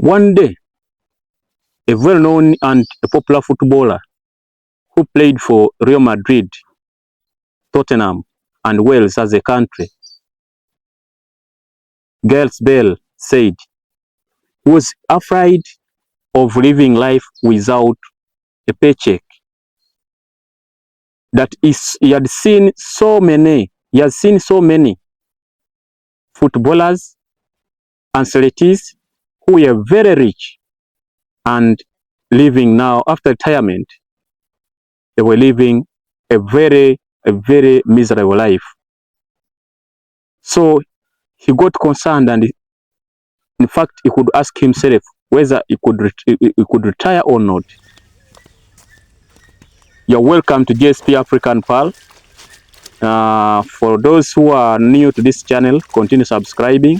One day, a well-known and a popular footballer who played for Real Madrid, Tottenham, and Wales as a country, Gareth Bale, said he was afraid of living life without a paycheck. He has seen so many footballers and celebrities who were very rich and living now after retirement. They were living a very miserable life. So he got concerned, and in fact he could ask himself whether he could retire or not. You're welcome to GSP African Pearl. For those who are new to this channel, continue subscribing.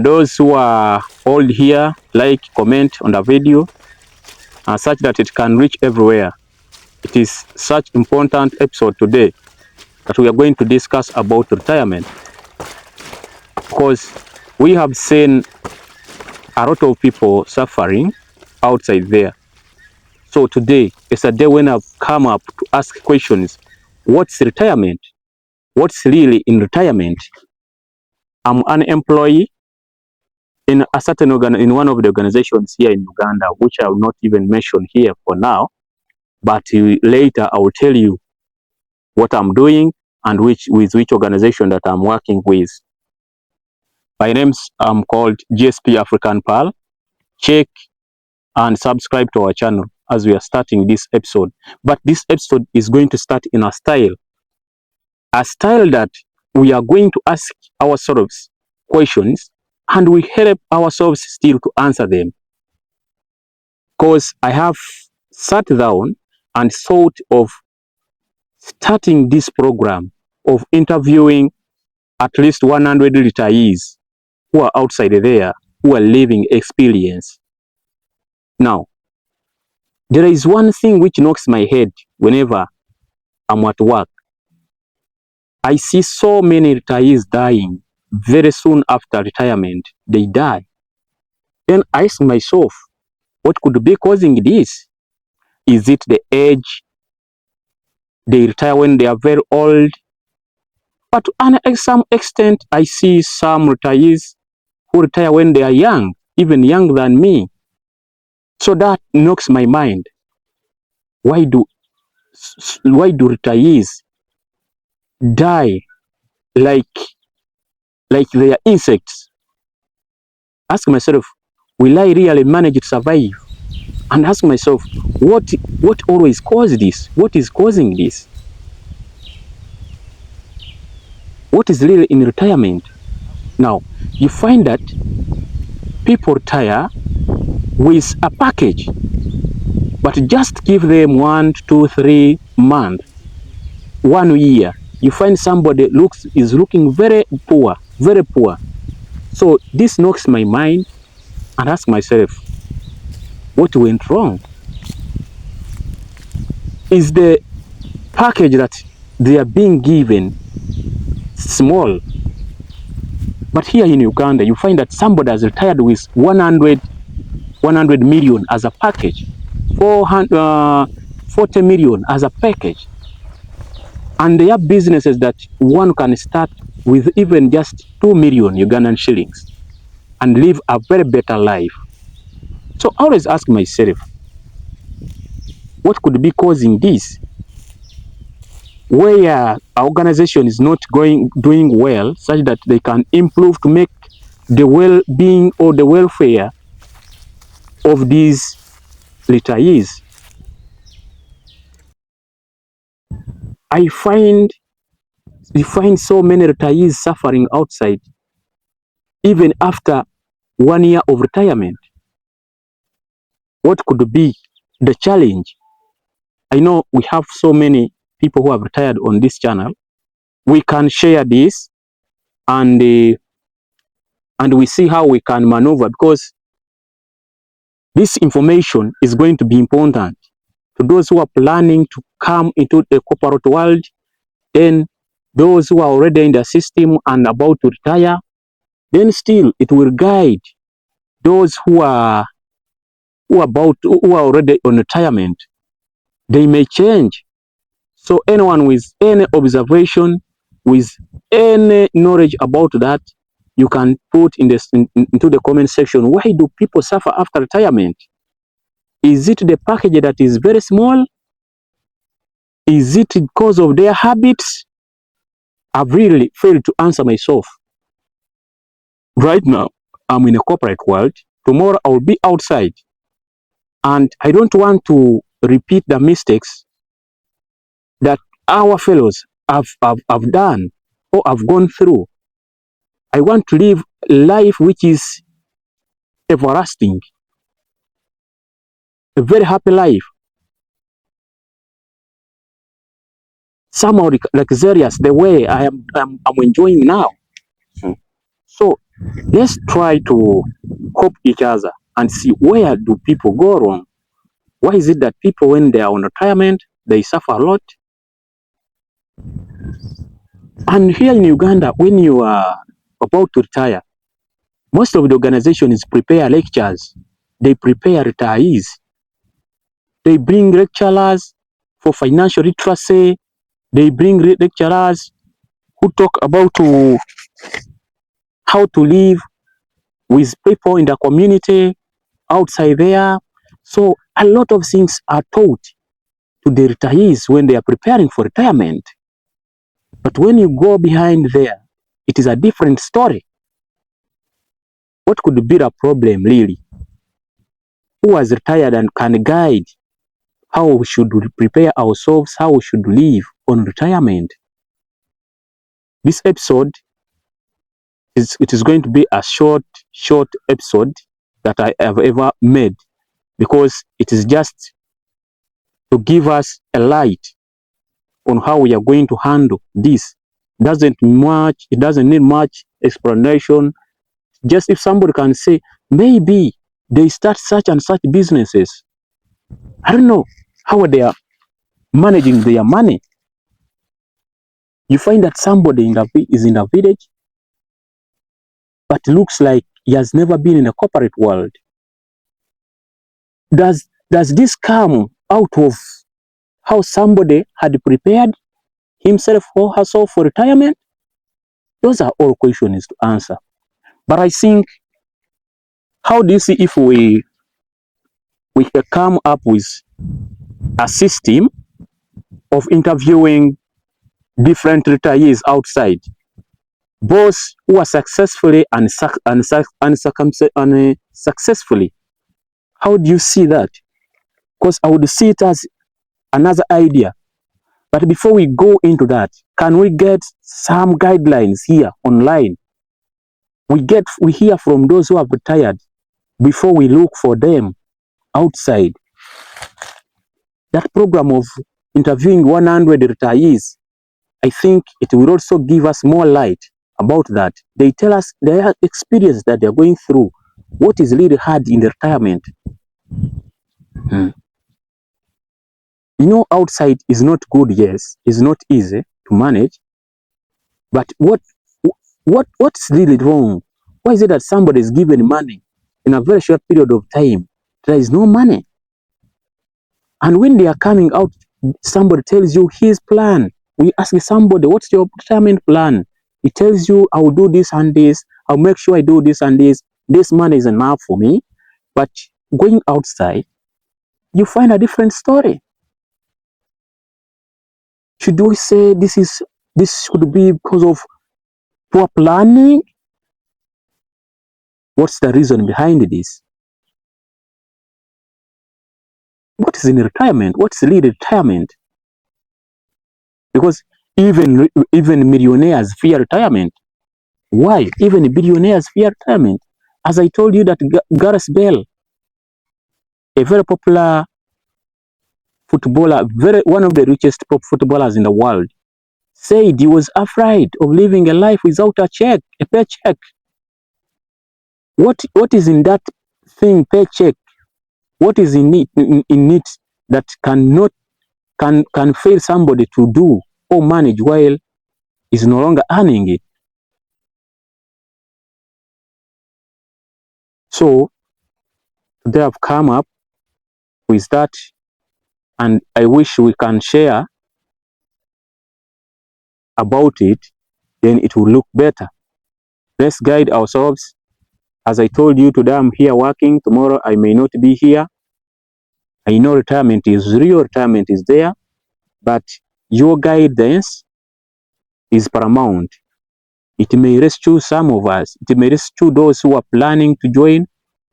Those who are old here, like, comment on the video, such that it can reach everywhere. It is such important episode today that we are going to discuss about retirement, because we have seen a lot of people suffering outside there. So today is a day when I've come up to ask questions. What's retirement? What's really in retirement? I'm an employee in a certain in one of the organizations here in Uganda, which I will not even mention here for now, but later I will tell you what I'm doing and with which organization that I'm working with. My name's called GSP African Pearl. Check and subscribe to our channel as we are starting this episode. But this episode is going to start in a style that we are going to ask ourselves questions, and we help ourselves still to answer them. Because I have sat down and thought of starting this program of interviewing at least 100 retirees who are outside there, who are living experience. Now, there is one thing which knocks my head whenever I'm at work. I see so many retirees dying very soon after retirement. They die. Then I ask myself, what could be causing this? Is it the age? They retire when they are very old. But to some extent, I see some retirees who retire when they are young, even younger than me. So that knocks my mind. Why do retirees die like they are insects? Ask myself, will I really manage to survive? And ask myself, what always causes this? What is causing this? What is really in retirement? Now, you find that people retire with a package, but just give them 1, 2, 3 months, 1 year. You find somebody is looking very poor. So this knocks my mind, and ask myself, what went wrong? Is the package that they are being given small? But here in Uganda, you find that somebody has retired with 100 million as a package, 40 million as a package. And they have businesses that one can start with even just 2 million Ugandan shillings and live a very better life. So I always ask myself, what could be causing this? Where our organization is not doing well, such that they can improve to make the well-being or the welfare of these retirees. You find so many retirees suffering outside, even after 1 year of retirement. What could be the challenge? I know we have so many people who have retired on this channel. We can share this and we see how we can maneuver, because this information is going to be important to those who are planning to come into the corporate world, then those who are already in the system and about to retire. Then still it will guide those who are already on retirement, they may change. So anyone with any observation, with any knowledge about that, you can put into the comment section. Why do people suffer after retirement? Is it the package that is very small? Is it because of their habits? I've really failed to answer myself. Right now, I'm in a corporate world. Tomorrow, I'll be outside. And I don't want to repeat the mistakes that our fellows have done or have gone through. I want to live life which is everlasting, a very happy life, somehow luxurious the way I'm enjoying now. So let's try to help each other and see where do people go wrong. Why is it that people, when they are on retirement, they suffer a lot? And here in Uganda, when you are about to retire, most of the organizations prepare lectures. They prepare retirees. They bring lecturers for financial literacy. They bring lecturers who talk about how to live with people in the community outside there. So a lot of things are taught to the retirees when they are preparing for retirement. But when you go behind there, it is a different story. What could be the problem really? Who has retired and can guide how we should prepare ourselves, how we should live on retirement? This episode it is going to be a short episode that I have ever made, because it is just to give us a light on how we are going to handle this. It doesn't need much explanation. Just if somebody can say, maybe they start such and such businesses. I don't know how they are managing their money. You find that somebody is in a village, but looks like he has never been in a corporate world. Does this come out of how somebody had prepared himself or herself for retirement? Those are all questions to answer. But I think, how do you see if we can come up with a system of interviewing different retirees outside, both who are successfully and successfully? How do you see that? Because I would see it as another idea. But before we go into that, can we get some guidelines here online? We hear from those who have retired before we look for them outside. That program of interviewing 100 retirees, I think it will also give us more light about that. They tell us their experience that they're going through, what is really hard in the retirement. You know, outside is not good, yes, it's not easy to manage, but what's really wrong? Why is it that somebody is given money in a very short period of time? There is no money. And when they are coming out, somebody tells you his plan. We ask somebody, what's your retirement plan? He tells you, I will do this and this. I'll make sure I do this and this. This money is enough for me. But going outside, you find a different story. Should we say this should be because of poor planning? What's the reason behind this? What is in retirement? What's really retirement? Because even millionaires fear retirement. Why? Even billionaires fear retirement. As I told you that Gareth Bale, a very popular footballer, one of the richest footballers in the world, said he was afraid of living a life without a paycheck. What is in that thing, paycheck? What is in it that can fail somebody to do or manage while is no longer earning it? So They have come up with that, and I wish we can share about it, then it will look better. Let's guide ourselves. As I told you, today I'm here working, tomorrow I may not be here. I know retirement is real, retirement is there, but your guidance is paramount. It may rescue some of us. It may rescue those who are planning to join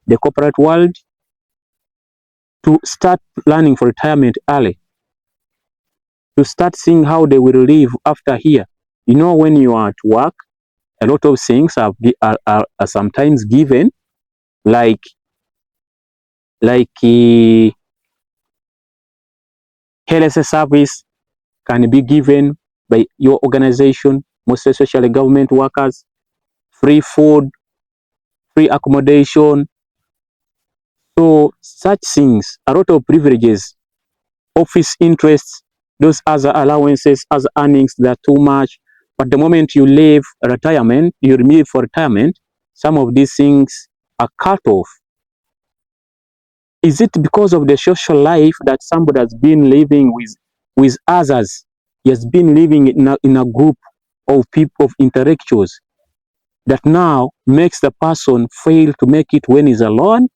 the corporate world, to start planning for retirement early, to start seeing how they will live after here. You know, when you are at work, a lot of things are sometimes given, like health service can be given by your organization, most especially government workers, free food, free accommodation. So such things, a lot of privileges, office interests, those other allowances, other earnings, they're too much. But the moment you leave retirement, you leave for retirement, some of these things are cut off. Is it because of the social life that somebody has been living with others? He has been living in a group of people, of intellectuals, that now makes the person fail to make it when he's alone?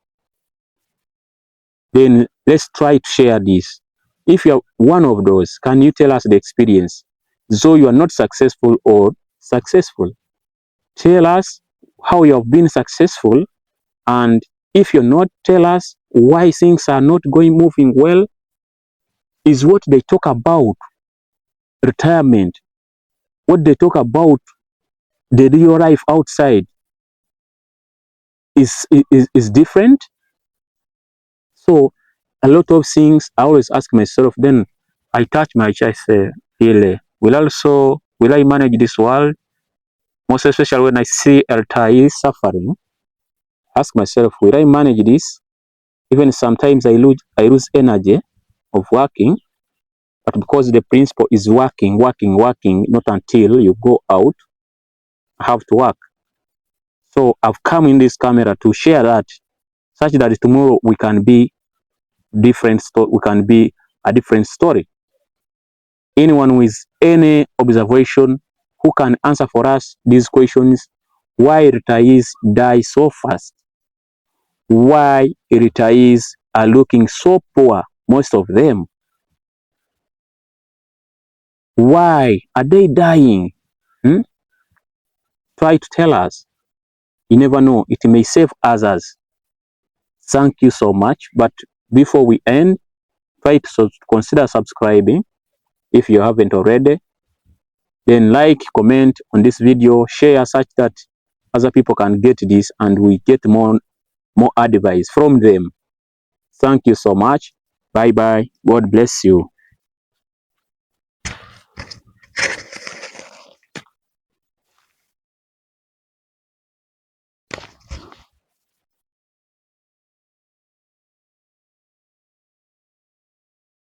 Then let's try to share this. If you're one of those, can you tell us the experience? So you are not successful or successful. Tell us how you have been successful, and if you're not, tell us why things are not moving well. Is what they talk about retirement, what they talk about the real life outside is different? So a lot of things I always ask myself, then I touch my chest, say, really, will I manage this world? Most especially when I see retirees suffering, ask myself, will I manage this? Even sometimes I lose energy of working, but because the principle is working, not until you go out, I have to work. So I've come in this camera to share that, such that tomorrow we can be different. We can be a different story. Anyone with any observation who can answer for us these questions: why retirees die so fast? Why retirees are looking so poor, most of them? Why are they dying? Try to tell us. You never know, it may save others. Thank you so much. But before we end, try to consider subscribing if you haven't already. Then like, comment on this video, share such that other people can get this and we get more advice from them. Thank you so much. Bye bye. God bless you.